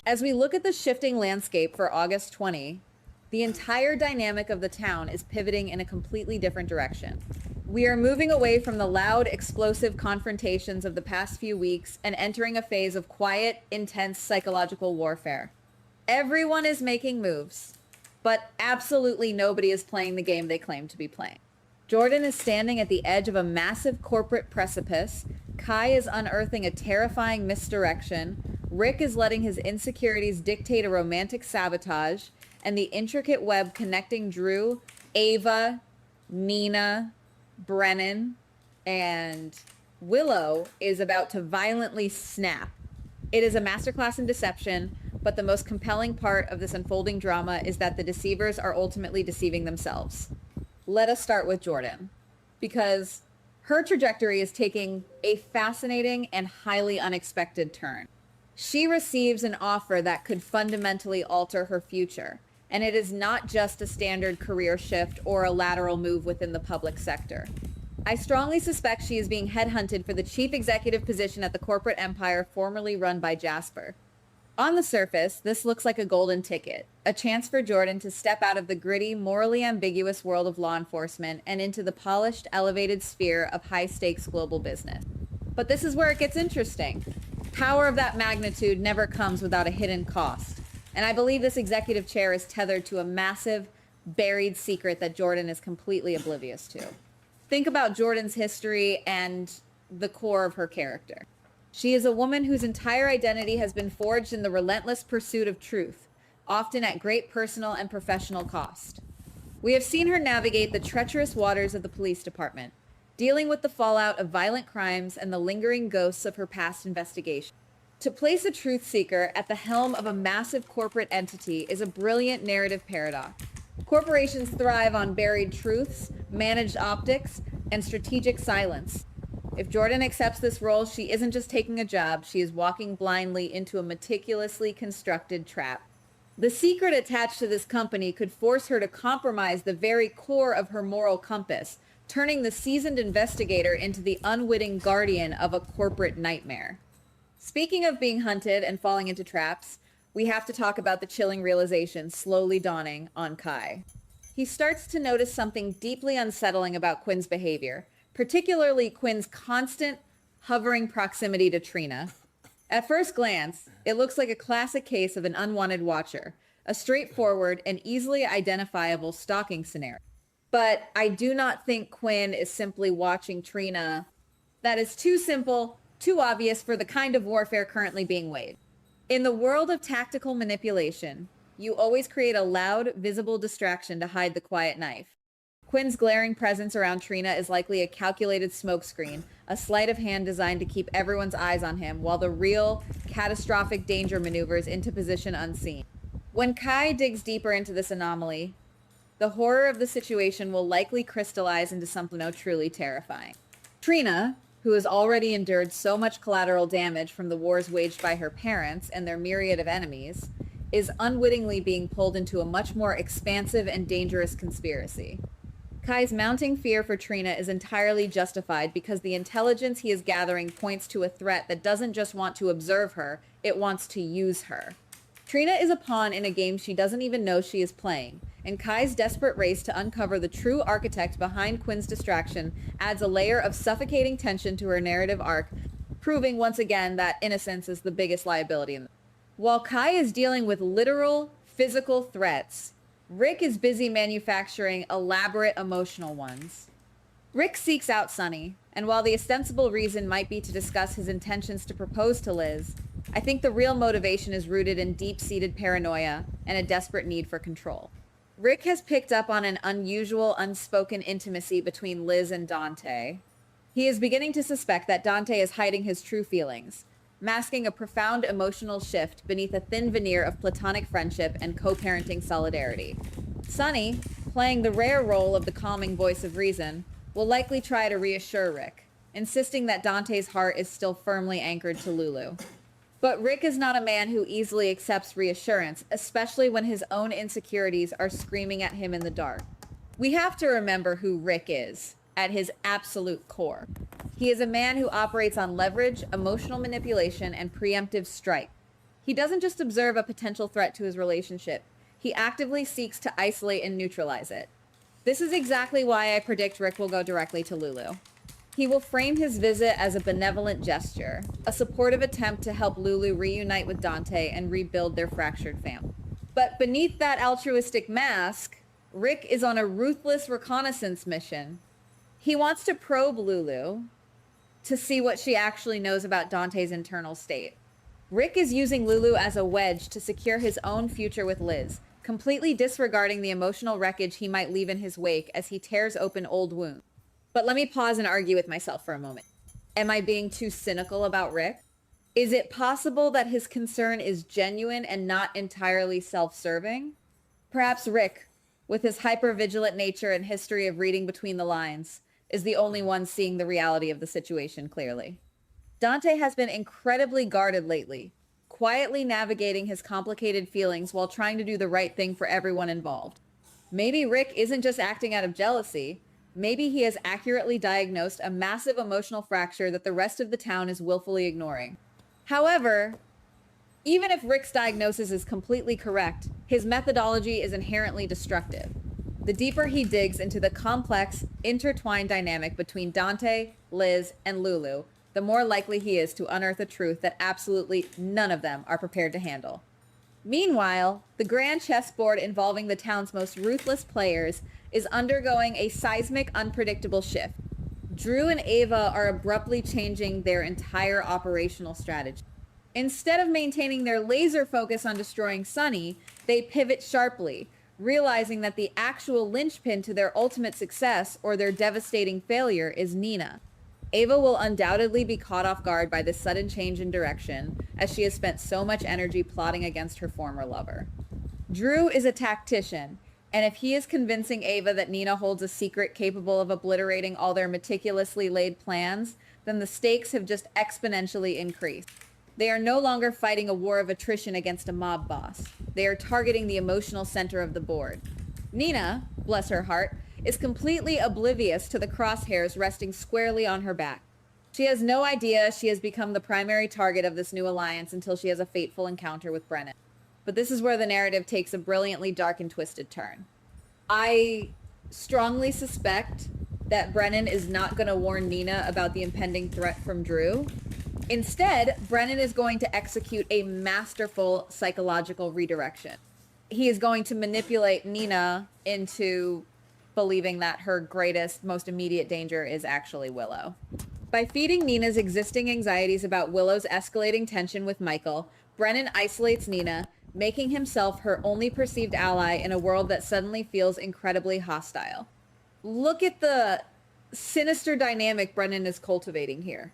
As we look at the shifting landscape for August 20, the entire dynamic of the town is pivoting in a completely different direction. We are moving away from the loud, explosive confrontations of the past few weeks and entering a phase of quiet, intense psychological warfare. Everyone is making moves, but absolutely nobody is playing the game they claim to be playing. Jordan is standing at the edge of a massive corporate precipice. Kai is unearthing a terrifying misdirection. Rick is letting his insecurities dictate a romantic sabotage. And the intricate web connecting Drew, Ava, Nina, Brennan, and Willow is about to violently snap. It is a masterclass in deception, but the most compelling part of this unfolding drama is that the deceivers are ultimately deceiving themselves. Let us start with Jordan, because her trajectory is taking a fascinating and highly unexpected turn. She receives an offer that could fundamentally alter her future, and it is not just a standard career shift or a lateral move within the public sector. I strongly suspect she is being headhunted for the chief executive position at the corporate empire formerly run by Jasper. On the surface, this looks like a golden ticket, a chance for Jordan to step out of the gritty, morally ambiguous world of law enforcement and into the polished, elevated sphere of high-stakes global business. But this is where it gets interesting. Power of that magnitude never comes without a hidden cost. And I believe this executive chair is tethered to a massive, buried secret that Jordan is completely oblivious to. Think about Jordan's history and the core of her character. She is a woman whose entire identity has been forged in the relentless pursuit of truth, often at great personal and professional cost. We have seen her navigate the treacherous waters of the police department, dealing with the fallout of violent crimes and the lingering ghosts of her past investigation. To place a truth seeker at the helm of a massive corporate entity is a brilliant narrative paradox. Corporations thrive on buried truths, managed optics, and strategic silence. If Jordan accepts this role, she isn't just taking a job, she is walking blindly into a meticulously constructed trap. The secret attached to this company could force her to compromise the very core of her moral compass, turning the seasoned investigator into the unwitting guardian of a corporate nightmare. Speaking of being hunted and falling into traps, we have to talk about the chilling realization slowly dawning on Kai. He starts to notice something deeply unsettling about Quinn's behavior, particularly Quinn's constant hovering proximity to Trina. At first glance, it looks like a classic case of an unwanted watcher, a straightforward and easily identifiable stalking scenario. But I do not think Quinn is simply watching Trina. That is too simple, too obvious for the kind of warfare currently being waged. In the world of tactical manipulation, you always create a loud, visible distraction to hide the quiet knife. Quinn's glaring presence around Trina is likely a calculated smokescreen, a sleight of hand designed to keep everyone's eyes on him, while the real, catastrophic danger maneuvers into position unseen. When Kai digs deeper into this anomaly, the horror of the situation will likely crystallize into something truly terrifying. Trina, who has already endured so much collateral damage from the wars waged by her parents and their myriad of enemies, is unwittingly being pulled into a much more expansive and dangerous conspiracy. Kai's mounting fear for Trina is entirely justified because the intelligence he is gathering points to a threat that doesn't just want to observe her, it wants to use her. Trina is a pawn in a game she doesn't even know she is playing, and Kai's desperate race to uncover the true architect behind Quinn's distraction adds a layer of suffocating tension to her narrative arc, proving once again that innocence is the biggest liability in the... While Kai is dealing with literal, physical threats, Rick is busy manufacturing elaborate emotional ones. Rick seeks out Sunny, and while the ostensible reason might be to discuss his intentions to propose to Liz, I think the real motivation is rooted in deep-seated paranoia and a desperate need for control. Rick has picked up on an unusual, unspoken intimacy between Liz and Dante. He is beginning to suspect that Dante is hiding his true feelings, masking a profound emotional shift beneath a thin veneer of platonic friendship and co-parenting solidarity. Sunny, playing the rare role of the calming voice of reason, will likely try to reassure Rick, insisting that Dante's heart is still firmly anchored to Lulu. But Rick is not a man who easily accepts reassurance, especially when his own insecurities are screaming at him in the dark. We have to remember who Rick is at his absolute core. He is a man who operates on leverage, emotional manipulation, and preemptive strike. He doesn't just observe a potential threat to his relationship, he actively seeks to isolate and neutralize it. This is exactly why I predict Rick will go directly to Lulu. He will frame his visit as a benevolent gesture, a supportive attempt to help Lulu reunite with Dante and rebuild their fractured family. But beneath that altruistic mask, Rick is on a ruthless reconnaissance mission. He wants to probe Lulu to see what she actually knows about Dante's internal state. Rick is using Lulu as a wedge to secure his own future with Liz, completely disregarding the emotional wreckage he might leave in his wake as he tears open old wounds. But let me pause and argue with myself for a moment. Am I being too cynical about Rick? Is it possible that his concern is genuine and not entirely self-serving? Perhaps Rick, with his hyper-vigilant nature and history of reading between the lines, is the only one seeing the reality of the situation clearly. Dante has been incredibly guarded lately, quietly navigating his complicated feelings while trying to do the right thing for everyone involved. Maybe Rick isn't just acting out of jealousy. Maybe he has accurately diagnosed a massive emotional fracture that the rest of the town is willfully ignoring. However, even if Rick's diagnosis is completely correct, his methodology is inherently destructive. The deeper he digs into the complex, intertwined dynamic between Dante, Liz, and Lulu, the more likely he is to unearth a truth that absolutely none of them are prepared to handle. Meanwhile, the grand chessboard involving the town's most ruthless players is undergoing a seismic, unpredictable shift. Drew and Ava are abruptly changing their entire operational strategy. Instead of maintaining their laser focus on destroying Sunny, they pivot sharply, realizing that the actual linchpin to their ultimate success or their devastating failure is Nina. Ava will undoubtedly be caught off guard by this sudden change in direction, as she has spent so much energy plotting against her former lover. Drew is a tactician, and if he is convincing Ava that Nina holds a secret capable of obliterating all their meticulously laid plans, then the stakes have just exponentially increased. They are no longer fighting a war of attrition against a mob boss. They are targeting the emotional center of the board. Nina, bless her heart, is completely oblivious to the crosshairs resting squarely on her back. She has no idea she has become the primary target of this new alliance until she has a fateful encounter with Brennan. But this is where the narrative takes a brilliantly dark and twisted turn. I strongly suspect that Brennan is not going to warn Nina about the impending threat from Drew. Instead, Brennan is going to execute a masterful psychological redirection. He is going to manipulate Nina into believing that her greatest, most immediate danger is actually Willow. By feeding Nina's existing anxieties about Willow's escalating tension with Michael, Brennan isolates Nina, making himself her only perceived ally in a world that suddenly feels incredibly hostile. Look at the sinister dynamic Brennan is cultivating here.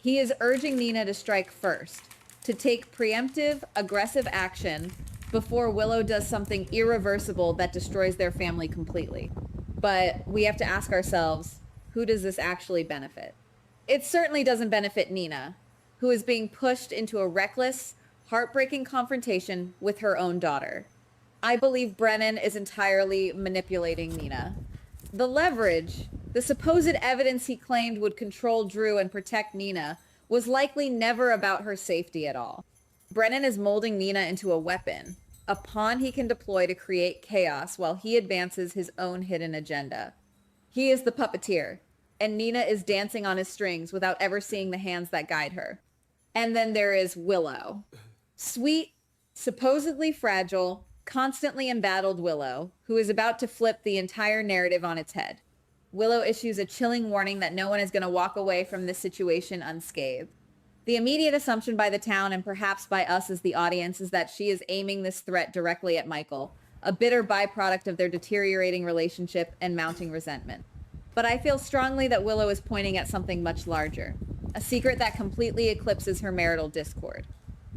He is urging Nina to strike first, to take preemptive, aggressive action before Willow does something irreversible that destroys their family completely. But we have to ask ourselves, who does this actually benefit? It certainly doesn't benefit Nina, who is being pushed into a reckless, heartbreaking confrontation with her own daughter. I believe Brennan is entirely manipulating Nina. The leverage, the supposed evidence he claimed would control Drew and protect Nina, was likely never about her safety at all. Brennan is molding Nina into a weapon, a pawn he can deploy to create chaos while he advances his own hidden agenda. He is the puppeteer, and Nina is dancing on his strings without ever seeing the hands that guide her. And then there is Willow. Sweet, supposedly fragile, constantly embattled Willow, who is about to flip the entire narrative on its head. Willow issues a chilling warning that no one is going to walk away from this situation unscathed. The immediate assumption by the town, and perhaps by us as the audience, is that she is aiming this threat directly at Michael, a bitter byproduct of their deteriorating relationship and mounting resentment. But I feel strongly that Willow is pointing at something much larger, a secret that completely eclipses her marital discord.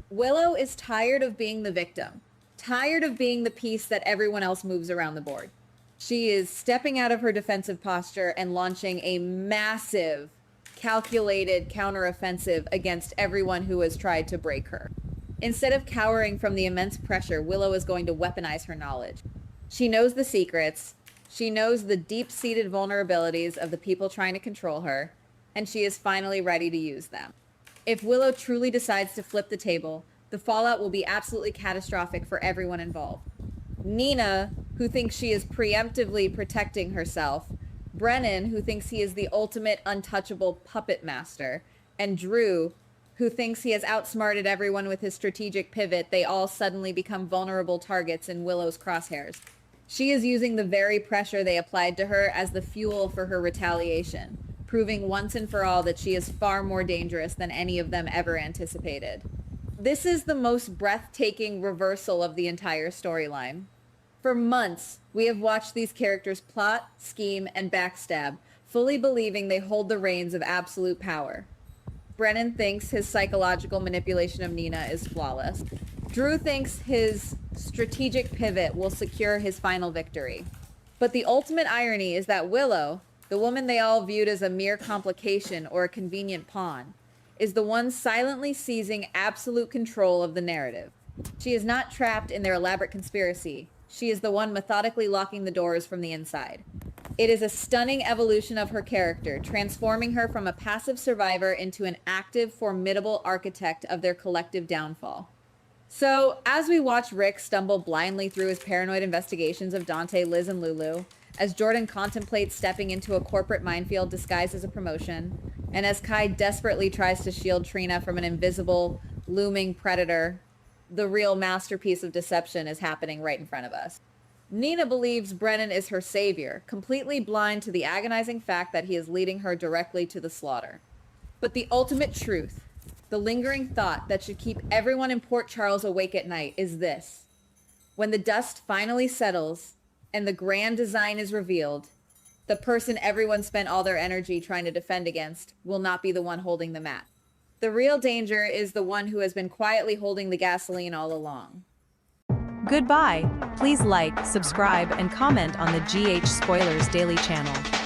Willow is tired of being the victim, tired of being the piece that everyone else moves around the board. She is stepping out of her defensive posture and launching a massive, calculated counteroffensive against everyone who has tried to break her. Instead of cowering from the immense pressure, Willow is going to weaponize her knowledge. She knows the secrets, she knows the deep-seated vulnerabilities of the people trying to control her, and she is finally ready to use them. If Willow truly decides to flip the table, The fallout will be absolutely catastrophic for everyone involved. Nina, who thinks she is preemptively protecting herself, Brennan, who thinks he is the ultimate untouchable puppet master, and Drew, who thinks he has outsmarted everyone with his strategic pivot, they all suddenly become vulnerable targets in Willow's crosshairs. She is using the very pressure they applied to her as the fuel for her retaliation, proving once and for all that she is far more dangerous than any of them ever anticipated. This is the most breathtaking reversal of the entire storyline. For months, we have watched these characters plot, scheme, and backstab, fully believing they hold the reins of absolute power. Brennan thinks his psychological manipulation of Nina is flawless. Drew thinks his strategic pivot will secure his final victory. But the ultimate irony is that Willow, the woman they all viewed as a mere complication or a convenient pawn, is the one silently seizing absolute control of the narrative. She is not trapped in their elaborate conspiracy. She is the one methodically locking the doors from the inside. It is a stunning evolution of her character, transforming her from a passive survivor into an active, formidable architect of their collective downfall. So, as we watch Rick stumble blindly through his paranoid investigations of Dante, Liz, and Lulu, as Jordan contemplates stepping into a corporate minefield disguised as a promotion, and as Kai desperately tries to shield Trina from an invisible, looming predator, the real masterpiece of deception is happening right in front of us. Nina believes Brennan is her savior, completely blind to the agonizing fact that he is leading her directly to the slaughter. But the ultimate truth, the lingering thought that should keep everyone in Port Charles awake at night is this. When the dust finally settles and the grand design is revealed, the person everyone spent all their energy trying to defend against will not be the one holding the map. The real danger is the one who has been quietly holding the gasoline all along. Goodbye. Please like, subscribe, and comment on the GH Spoilers Daily channel.